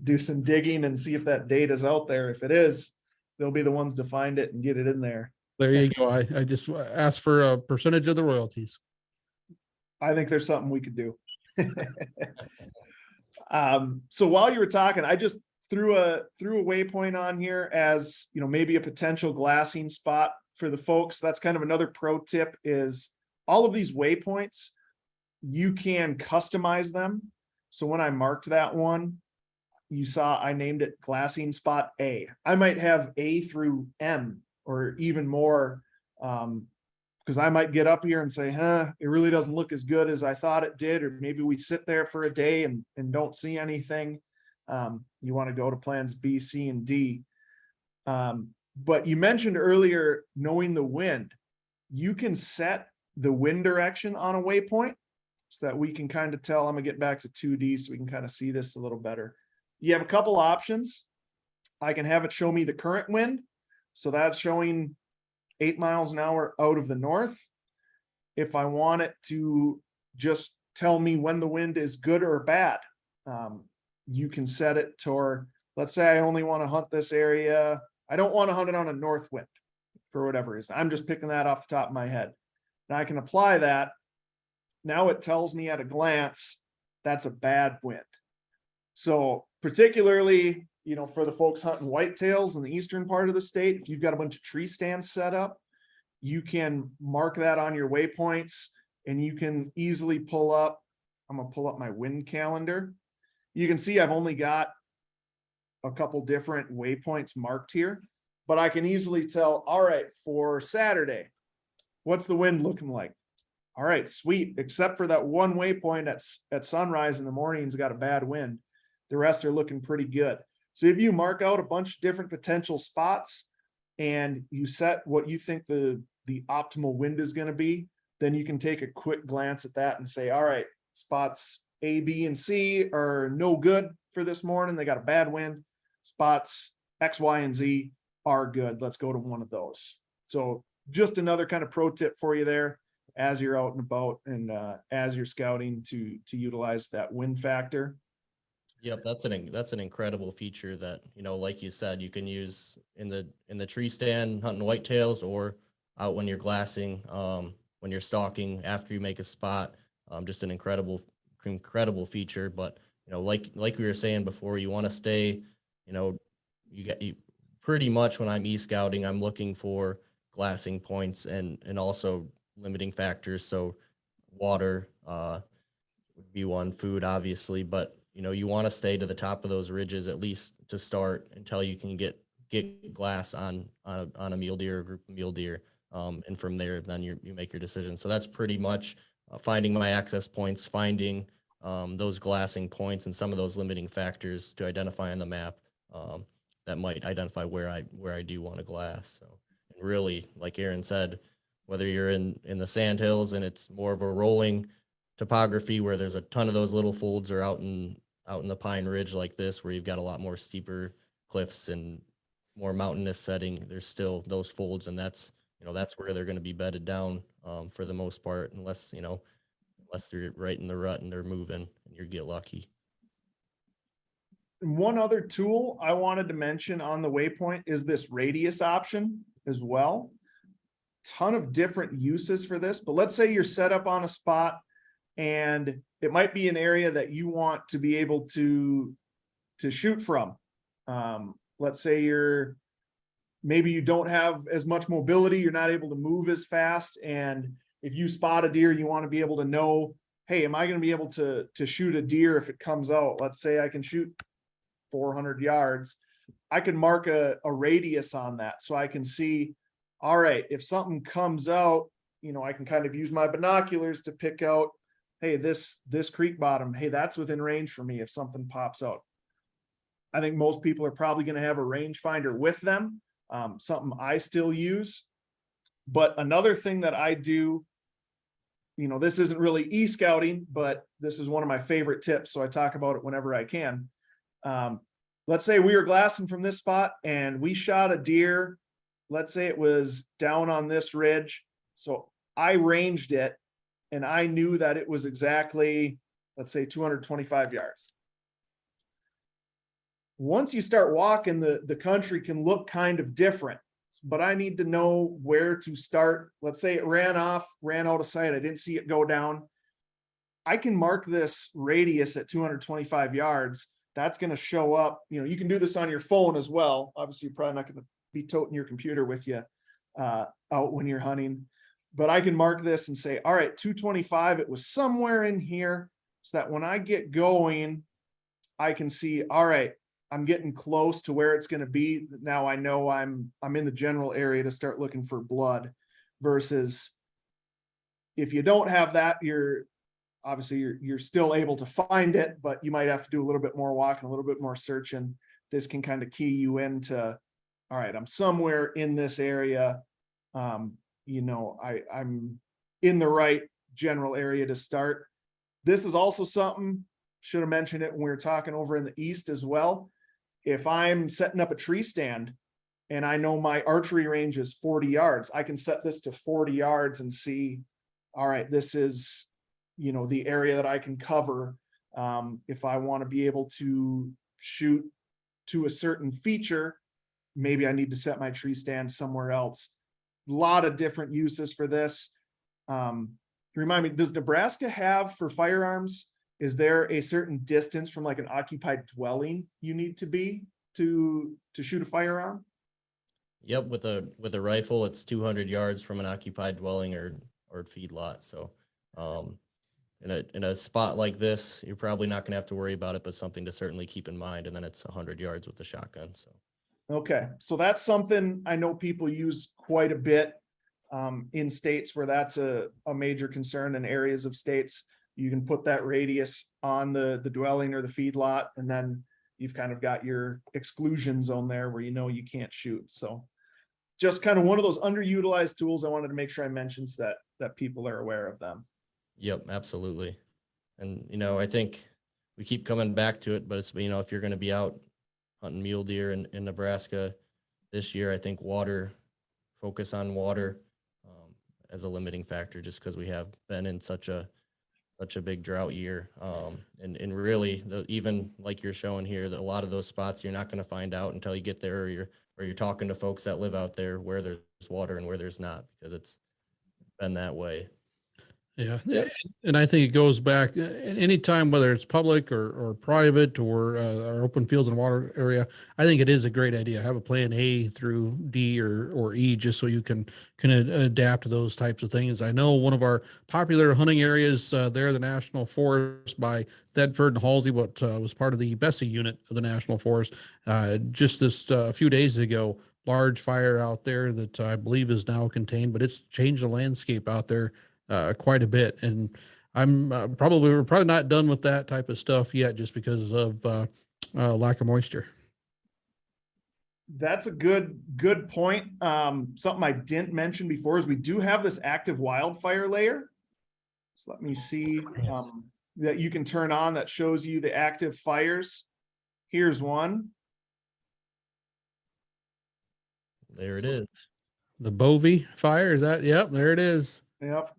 do some digging and see if that data's out there. If it is, they'll be the ones to find it and get it in there. There you go. I just asked for a percentage of the royalties. I think there's something we could do. So while you were talking, I just threw a waypoint on here as, you know, maybe a potential glassing spot for the folks. That's kind of another pro tip, is all of these waypoints, you can customize them. So when I marked that one, you saw I named it glassing spot A. I might have A through M or even more, because I might get up here and say, it really doesn't look as good as I thought it did, or maybe we sit there for a day and don't see anything. You want to go to plans B, C, and D. But you mentioned earlier knowing the wind. You can set the wind direction on a waypoint so that we can kind of tell. I'm gonna get back to 2D so we can kind of see this a little better. You have a couple options. I can have it show me the current wind. So that's showing 8 miles an hour out of the north. If I want it to just tell me when the wind is good or bad, you can set it to, let's say I only want to hunt this area. I don't want to hunt it on a north wind for whatever reason. I'm just picking that off the top of my head. And I can apply that. Now it tells me at a glance, that's a bad wind. So particularly, you know, for the folks hunting whitetails in the eastern part of the state, if you've got a bunch of tree stands set up, you can mark that on your waypoints, and you can easily pull up. I'm gonna pull up my wind calendar. You can see I've only got a couple different waypoints marked here, but I can easily tell, all right, for Saturday, what's the wind looking like? All right, sweet. Except for that one waypoint at sunrise in the morning, it's got a bad wind. The rest are looking pretty good. So if you mark out a bunch of different potential spots and you set what you think the optimal wind is going to be, then you can take a quick glance at that and say, all right, spots A, B, and C are no good for this morning. They got a bad wind. Spots X, Y, and Z are good. Let's go to one of those. So just another kind of pro tip for you there as you're out and about and as you're scouting to utilize that wind factor. Yep, that's an incredible feature that, you know, like you said, you can use in the tree stand hunting whitetails, or out when you're glassing, when you're stalking after you make a spot. Just an incredible feature. But, you know, like we were saying before, you want to stay, you know, you pretty much when I'm e-scouting, I'm looking for glassing points and also limiting factors. So water would be one, food obviously, but you want to stay to the top of those ridges, at least to start, until you can get glass on a mule deer or a group of mule deer. And from there, then you make your decision. So that's pretty much finding my access points, finding those glassing points and some of those limiting factors to identify on the map that might identify where I do want to glass. So and really, like Aaron said, whether you're in the sand hills and it's more of a rolling topography where there's a ton of those little folds, or out in the Pine Ridge like this, where you've got a lot more steeper cliffs and more mountainous setting, there's still those folds, and that's where they're going to be bedded down for the most part, unless they're right in the rut and they're moving and you get lucky. And one other tool I wanted to mention on the Waypoint is this radius option as well. Ton of different uses for this, but let's say you're set up on a spot and it might be an area that you want to be able to shoot from. Let's say maybe you don't have as much mobility, you're not able to move as fast, and if you spot a deer, you want to be able to know, hey, am I going to be able to shoot a deer if it comes out? Let's say I can shoot 400 yards. I can mark a radius on that so I can see, all right, if something comes out, I can kind of use my binoculars to pick out, hey, this creek bottom, hey, that's within range for me if something pops out. I think most people are probably going to have a rangefinder with them, something I still use. But another thing that I do, this isn't really e-scouting, but this is one of my favorite tips, so I talk about it whenever I can. Let's say we were glassing from this spot and we shot a deer. Let's say it was down on this ridge. So I ranged it and I knew that it was exactly, let's say 225 yards. Once you start walking, the country can look kind of different, but I need to know where to start. Let's say it ran out of sight. I didn't see it go down. I can mark this radius at 225 yards. That's going to show up. You can do this on your phone as well. Obviously, you're probably not going to be toting your computer with you out when you're hunting, but I can mark this and say, all right, 225, it was somewhere in here, so that when I get going, I can see, all right, I'm getting close to where it's going to be. Now I know I'm in the general area to start looking for blood, versus if you don't have that, you're still able to find it, but you might have to do a little bit more walking, a little bit more searching. This can kind of key you into, all right, I'm somewhere in this area. I'm in the right general area to start. This is also something, should have mentioned it when we were talking over in the East as well. If I'm setting up a tree stand and I know my archery range is 40 yards, I can set this to 40 yards and see, all right, this is, the area that I can cover. If I want to be able to shoot to a certain feature, maybe I need to set my tree stand somewhere else. A lot of different uses for this. Remind me, does Nebraska have, for firearms, is there a certain distance from like an occupied dwelling you need to be to shoot a firearm? Yep, with a rifle, it's 200 yards from an occupied dwelling or feedlot. So, in a spot like this, you're probably not going to have to worry about it, but something to certainly keep in mind. And then it's 100 yards with the shotgun. So, okay, so that's something I know people use quite a bit in states where that's a major concern. In areas of states, you can put that radius on the dwelling or the feedlot, and then you've kind of got your exclusion zone there where you can't shoot. So just kind of one of those underutilized tools. I wanted to make sure I mentioned that people are aware of them. Yep, absolutely. And, I think we keep coming back to it, but it's, if you're going to be out hunting mule deer in Nebraska this year, I think focus on water as a limiting factor, just because we have been in such a big drought year. And really, even like you're showing here, that a lot of those spots you're not going to find out until you get there, or you're talking to folks that live out there where there's water and where there's not, because it's been that way. Yeah. Yep. And I think it goes back anytime, whether it's public or private or open fields and water area. I think it is a great idea. Have a plan A through D or E, just so you can adapt to those types of things. I know one of our popular hunting areas there, the National Forest by Thedford and Halsey, what was part of the Bessie unit of the National Forest. Just this a few days ago, large fire out there that I believe is now contained, but it's changed the landscape out there quite a bit. And we're probably not done with that type of stuff yet, just because of lack of moisture. That's a good point. Something I didn't mention before is we do have this active wildfire layer. So let me see that you can turn on that shows you the active fires. Here's one. There it is. The Bovie fire, is that? Yep, there it is. Yep.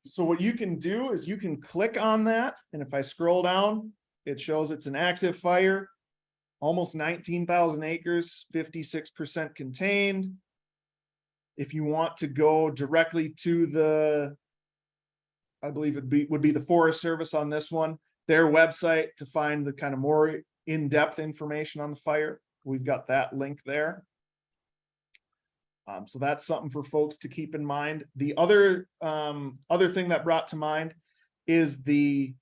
So what you can do is you can click on that, and if I scroll down, it shows it's an active fire, almost 19,000 acres, 56% contained. If you want to go directly to the, I believe would be the Forest Service on this one, their website to find the kind of more in-depth information on the fire. We've got that link there. So that's something for folks to keep in mind. The other thing that brought to mind is the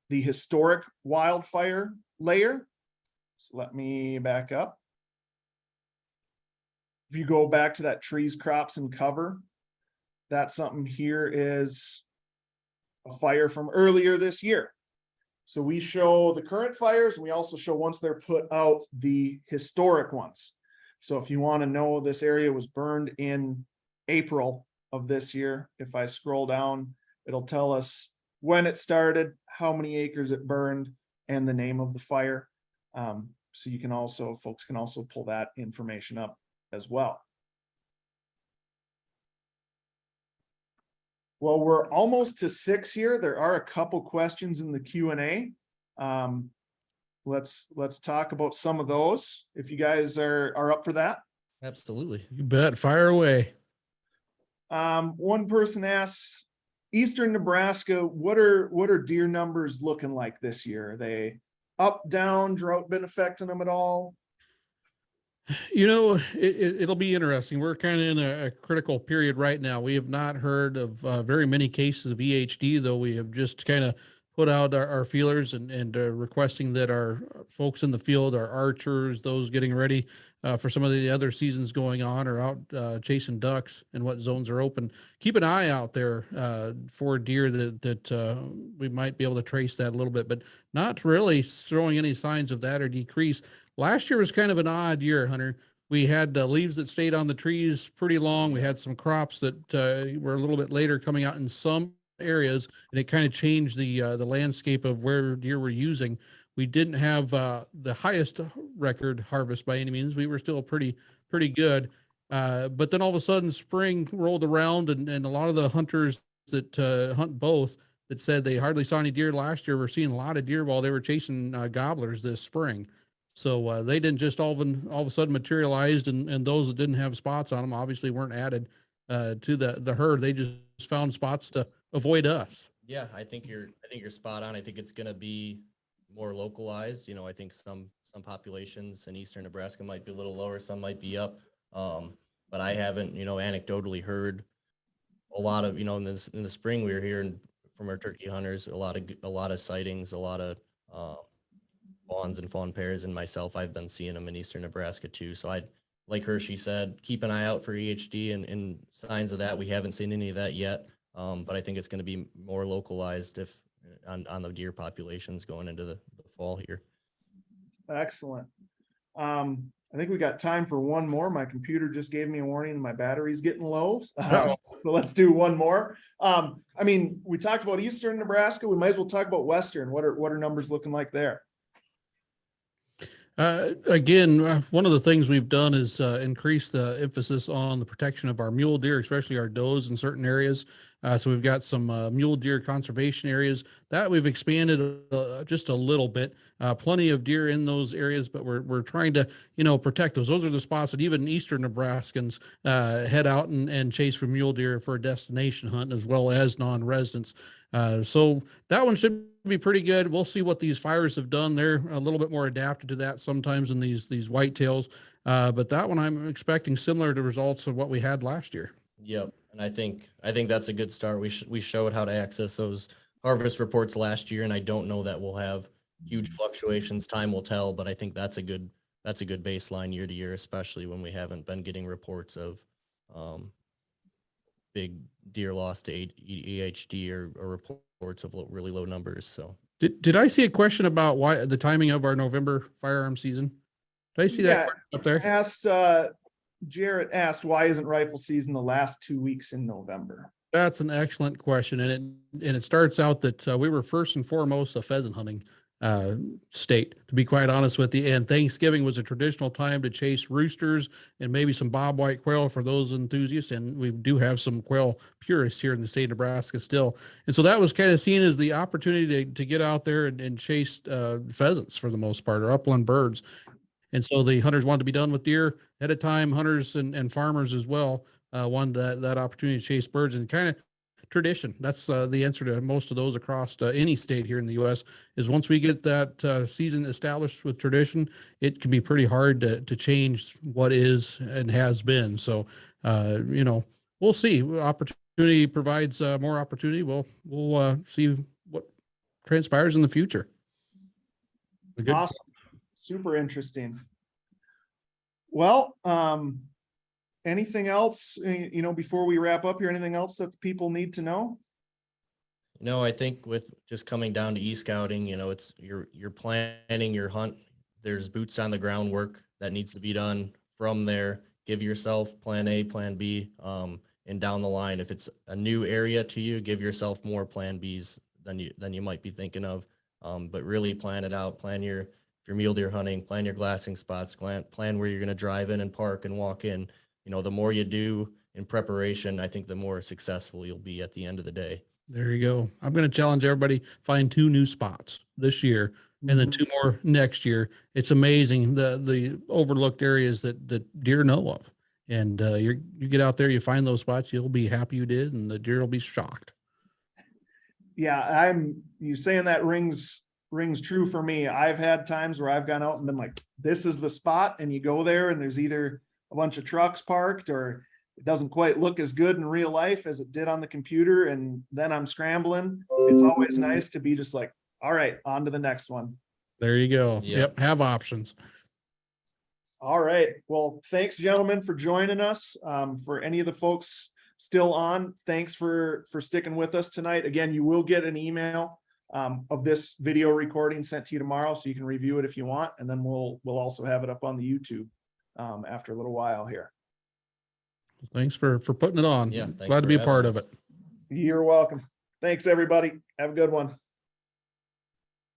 historic wildfire layer. So let me back up. If you go back to that trees, crops, and cover, that's something here is a fire from earlier this year. So we show the current fires, and we also show once they're put out, the historic ones. So if you want to know, this area was burned in April of this year. If I scroll down, it'll tell us when it started, how many acres it burned, and the name of the fire. So you can also, folks can also pull that information up as well. Well, we're almost to 6 here. There are a couple questions in the Q&A. Let's talk about some of those, if you guys are up for that. Absolutely. You bet. Fire away. One person asks, Eastern Nebraska, what are deer numbers looking like this year? Are they up, down, drought been affecting them at all? You know, it'll be interesting. We're kind of in a critical period right now. We have not heard of very many cases of EHD, though we have just kind of put out our feelers and requesting that our folks in the field, our archers, those getting ready for some of the other seasons going on, or out chasing ducks and what zones are open, keep an eye out there for deer that we might be able to trace that a little bit, but not really showing any signs of that or decrease. Last year was kind of an odd year, Hunter. We had leaves that stayed on the trees pretty long. We had some crops that were a little bit later coming out in some areas, and it kind of changed the landscape of where deer were using. We didn't have the highest record harvest by any means. We were still pretty good. But then all of a sudden spring rolled around, and a lot of the hunters that hunt both that said they hardly saw any deer last year were seeing a lot of deer while they were chasing gobblers this spring. So they didn't just all of a sudden materialized, and those that didn't have spots on them obviously weren't added to the herd. They just found spots to avoid us. Yeah, I think you're spot on. I think it's going to be more localized. You know, I think some populations in Eastern Nebraska might be a little lower, some might be up. But I haven't, anecdotally heard a lot of, in the spring we were hearing from our turkey hunters, a lot of sightings, a lot of fawns and fawn pairs, and myself, I've been seeing them in Eastern Nebraska too. So I'd, like Hershey said, keep an eye out for EHD and signs of that. We haven't seen any of that yet. But I think it's going to be more localized on the deer populations going into the fall here. Excellent. I think we got time for one more. My computer just gave me a warning. My battery's getting low. So let's do one more. We talked about Eastern Nebraska. We might as well talk about Western. What are numbers looking like there? Again, one of the things we've done is increase the emphasis on the protection of our mule deer, especially our does in certain areas. So we've got some mule deer conservation areas that we've expanded just a little bit. Plenty of deer in those areas, but we're trying to, protect those. Those are the spots that even Eastern Nebraskans head out and chase for mule deer for a destination hunt, as well as non-residents. So that one should be pretty good. We'll see what these fires have done. They're a little bit more adapted to that sometimes in these whitetails. But that one I'm expecting similar to results of what we had last year. Yep. And I think that's a good start. We showed how to access those harvest reports last year, and I don't know that we'll have huge fluctuations. Time will tell, but I think that's a good baseline year to year, especially when we haven't been getting reports of big deer loss to EHD or reports of really low numbers. So did I see a question about why the timing of our November firearm season? Did I see that up there? Jarrett asked, why isn't rifle season the last 2 weeks in November? That's an excellent question. And it starts out that we were first and foremost a pheasant hunting state, to be quite honest with you. And Thanksgiving was a traditional time to chase roosters and maybe some bobwhite quail for those enthusiasts. And we do have some quail purists here in the state of Nebraska still. And so that was kind of seen as the opportunity to get out there and chase pheasants for the most part, or upland birds. And so the hunters wanted to be done with deer at a time. Hunters and farmers as well wanted that opportunity to chase birds, and kind of tradition. That's the answer to most of those across any state here in the U.S. is once we get that season established with tradition, it can be pretty hard to change what is and has been. So, we'll see. Opportunity provides more opportunity. We'll see what transpires in the future. Awesome. Super interesting. Well, anything else, before we wrap up here, anything else that the people need to know? No, I think with just coming down to e-scouting, it's you're planning your hunt. There's boots on the ground work that needs to be done from there. Give yourself plan A, plan B, and down the line, if it's a new area to you, give yourself more plan Bs than you might be thinking of. But really plan it out. If you're mule deer hunting, plan your glassing spots, plan where you're going to drive in and park and walk in. The more you do in preparation, I think the more successful you'll be at the end of the day. There you go. I'm going to challenge everybody, find 2 new spots this year and then 2 more next year. It's amazing the overlooked areas that deer know of. And you get out there, you find those spots, you'll be happy you did, and the deer will be shocked. Yeah, you saying that rings true for me. I've had times where I've gone out and been like, this is the spot, and you go there and there's either a bunch of trucks parked or it doesn't quite look as good in real life as it did on the computer, and then I'm scrambling. It's always nice to be just like, all right, on to the next one. There you go. Yep. Have options. All right. Well, thanks, gentlemen, for joining us. For any of the folks still on, thanks for sticking with us tonight. Again, you will get an email of this video recording sent to you tomorrow, so you can review it if you want, and then we'll also have it up on the YouTube after a little while here. Thanks for putting it on. Yeah, glad to be a part of it. You're welcome. Thanks, everybody. Have a good one.